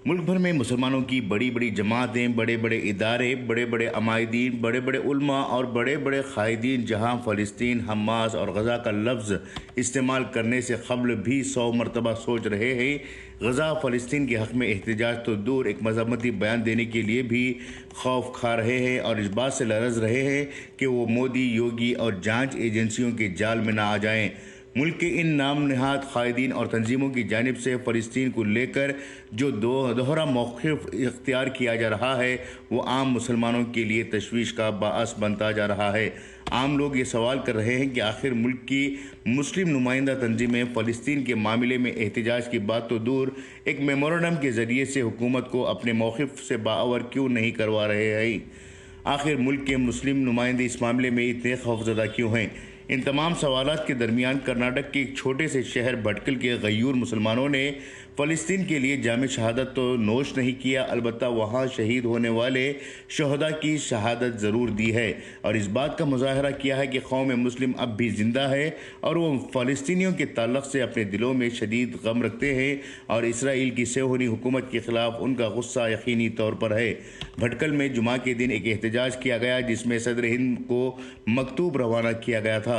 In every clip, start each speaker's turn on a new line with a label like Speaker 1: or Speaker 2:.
Speaker 1: मुल्क भर में मुसलमानों की बड़ी बड़ी जमातें, बड़े बड़े इदारे, बड़े बड़े अमायदीन, बड़े बड़े उलमा और बड़े बड़े कायदीन जहां फ़लस्तीन, हमास और गज़ा का लफ्ज़ इस्तेमाल करने से क़ब्ल भी 100 मरतबा सोच रहे हैं। गज़ा फ़लस्तीन के हक़ में एहतजाज तो दूर, एक मज़म्मती बयान देने के लिए भी खौफ खा रहे हैं और इस बात से लरज़ रहे हैं कि वो मोदी, योगी और जांच एजेंसियों के जाल में ना आ जाएं। मुल्क के इन नाम नहाद कायदीन और तंजीमों की जानिब से फ़लस्तीन को लेकर जो दोहरा मौक़िफ़ इख्तियार किया जा रहा है वो आम मुसलमानों के लिए तशवीश का बाअस बनता जा रहा है। आम लोग ये सवाल कर रहे हैं कि आखिर मुल्क की मुस्लिम नुमाइंदा तंजीमें फ़लस्तीन के मामले में एहतजाज की बात तो दूर, एक मेमोरेंडम के ज़रिए से हुकूमत को अपने मौक़िफ़ से बाअवर क्यों नहीं करवा रहे हैं। आखिर मुल्क के मुस्लिम नुमाइंदे इस मामले में इतने खौफज़दा क्यों हैं। इन तमाम सवालात के दरमियान कर्नाटक के एक छोटे से शहर भटकल के गयूर मुसलमानों ने फ़लस्तीन के लिए जामे शहादत तो नोश नहीं किया, अलबत्ता वहाँ शहीद होने वाले शहदा की शहादत ज़रूर दी है और इस बात का मुजाहरा किया है कि कौम मुस्लिम अब भी ज़िंदा है और वो फ़लस्तीनियों के ताल्लुक़ से अपने दिलों में शदीद गम रखते हैं और इसराइल की सेहोनी हुकूमत के ख़िलाफ़ उनका गुस्सा यकीनी तौर पर है। भटकल में जुमा के दिन एक एहतजाज किया गया जिसमें सदर हिंद को मकतूब रवाना किया गया था।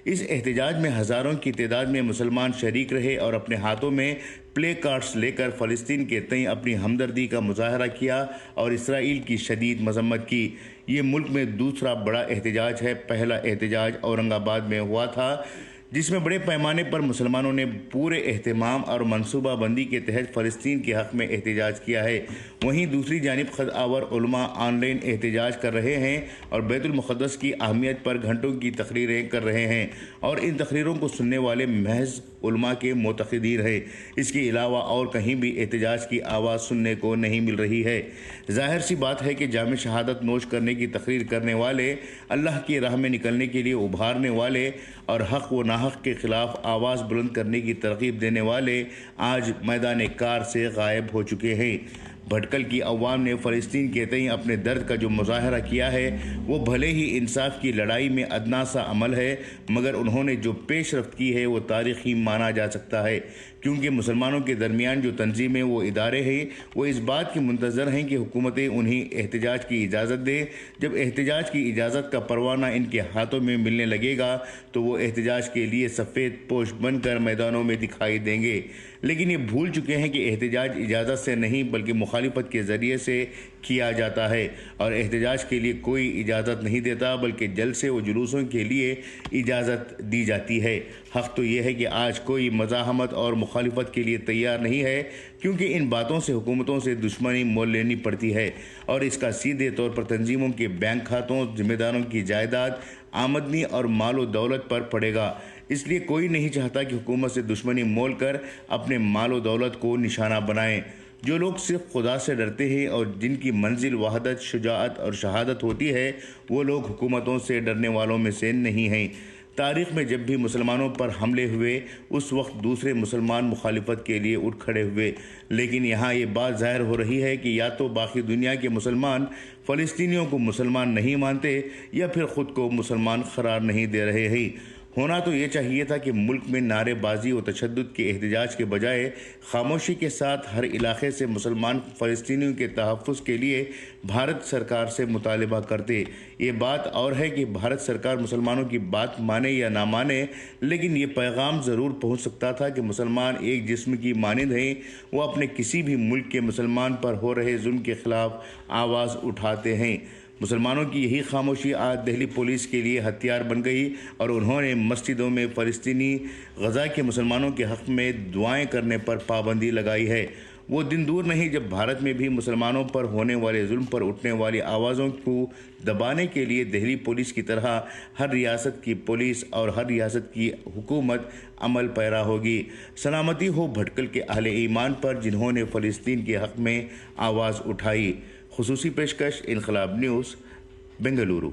Speaker 1: इस एहतजाज में हज़ारों की तादाद में मुसलमान शरीक रहे और अपने हाथों में प्ले कार्ड्स लेकर फ़लस्तीन के तई अपनी हमदर्दी का मुजाहरा किया और इसराइल की शदीद मजम्मत की। ये मुल्क में दूसरा बड़ा एहतजाज है। पहला एहतजाज औरंगाबाद में हुआ था जिसमें बड़े पैमाने पर मुसलमानों ने पूरे एहतमाम और मनसूबा बंदी के तहत फ़लस्तीन के हक़ में एहतजाज किया है। वहीं दूसरी जानिब ख़ुद आवर उलमा ऑनलाइन एहतजाज कर रहे हैं और बैतुल मुक़द्दस की अहमियत पर घंटों की तकरीरें कर रहे हैं और इन तकरीरों को सुनने वाले महज उलमा के मोतक़दीन हैं। इसके अलावा और कहीं भी एहतजाज की आवाज़ सुनने को नहीं मिल रही है। ज़ाहिर सी बात है कि जामे शहादत नोश करने की तकरीर करने वाले, अल्लाह की राह में निकलने के लिए उभारने वाले और हक़ व नाहक़ के ख़िलाफ़ आवाज़ बुलंद करने की तरग़ीब देने वाले आज मैदान कार से गायब हो चुके हैं। भटकल की अवाम ने फ़लस्तीन के तई अपने दर्द का जो मुजाहरा किया है वो भले ही इंसाफ की लड़ाई में अदना सा अमल है, मगर उन्होंने जो पेशरफ्त की है वो तारीख़ी माना जा सकता है, क्योंकि मुसलमानों के दरमियान जो तंजीमें वो इदारे हैं वो इस बात की मुंतज़र हैं कि हुकूमतें उन्हें एहतजाज की इजाज़त दें। जब एहतजाज की इजाज़त का परवाना इनके हाथों में मिलने लगेगा तो वो एहतजाज के लिए सफ़ेद पोश बनकर मैदानों में दिखाई देंगे। लेकिन ये भूल चुके हैं कि एहतजाज इजाज़त से नहीं बल्कि मुखालिफत के ज़रिए से किया जाता है और एहतजाज के लिए कोई इजाज़त नहीं देता बल्कि जलसे व जुलूसों के लिए इजाज़त दी जाती है। हक़ तो ये है कि आज कोई मज़ाहमत और मुखालिफत के लिए तैयार नहीं है, क्योंकि इन बातों से हुकूमतों से दुश्मनी मोल लेनी पड़ती है और इसका सीधे तौर पर तंजीमों के बैंक खातों, ज़िम्मेदारों की जायदाद, आमदनी और मालो दौलत पर पड़ेगा। इसलिए कोई नहीं चाहता कि हुकूमत से दुश्मनी मोल कर अपने मालो दौलत को निशाना बनाएं। जो लोग सिर्फ खुदा से डरते हैं और जिनकी मंजिल वहदत, शुजाअत और शहादत होती है वो लोग हुकूमतों से डरने वालों में से नहीं हैं। तारीख़ में जब भी मुसलमानों पर हमले हुए उस वक्त दूसरे मुसलमान मुखालिफत के लिए उठ खड़े हुए, लेकिन यहाँ ये बात ज़ाहिर हो रही है कि या तो बाकी दुनिया के मुसलमान फ़लस्तीनियों को मुसलमान नहीं मानते या फिर ख़ुद को मुसलमान करार नहीं दे रहे हैं। होना तो ये चाहिए था कि मुल्क में नारेबाजी और तशद्दुद के एहतजाज के बजाय खामोशी के साथ हर इलाके से मुसलमान फ़लस्तीनियों के तहफ़्फ़ुज़ के लिए भारत सरकार से मुतालबा करते। ये बात और है कि भारत सरकार मुसलमानों की बात माने या ना माने, लेकिन ये पैगाम ज़रूर पहुँच सकता था कि मुसलमान एक जिस्म की मानिंद हैं। वो अपने किसी भी मुल्क के मुसलमान पर हो रहे जुल्म के ख़िलाफ़ आवाज़ उठाते हैं। मुसलमानों की यही खामोशी आज दिल्ली पुलिस के लिए हथियार बन गई और उन्होंने मस्जिदों में फ़लस्तीनी गज़ा के मुसलमानों के हक़ में दुआएं करने पर पाबंदी लगाई है। वो दिन दूर नहीं जब भारत में भी मुसलमानों पर होने वाले जुल्म पर उठने वाली आवाज़ों को दबाने के लिए दिल्ली पुलिस की तरह हर रियासत की पुलिस और हर रियासत की हुकूमत अमल पैरा होगी। सलामती हो भटकल के अहले ईमान पर जिन्होंने फ़लस्तीन के हक़ में आवाज़ उठाई। खुसूसी पेशकश इनकलाब न्यूज़, बेंगलुरु।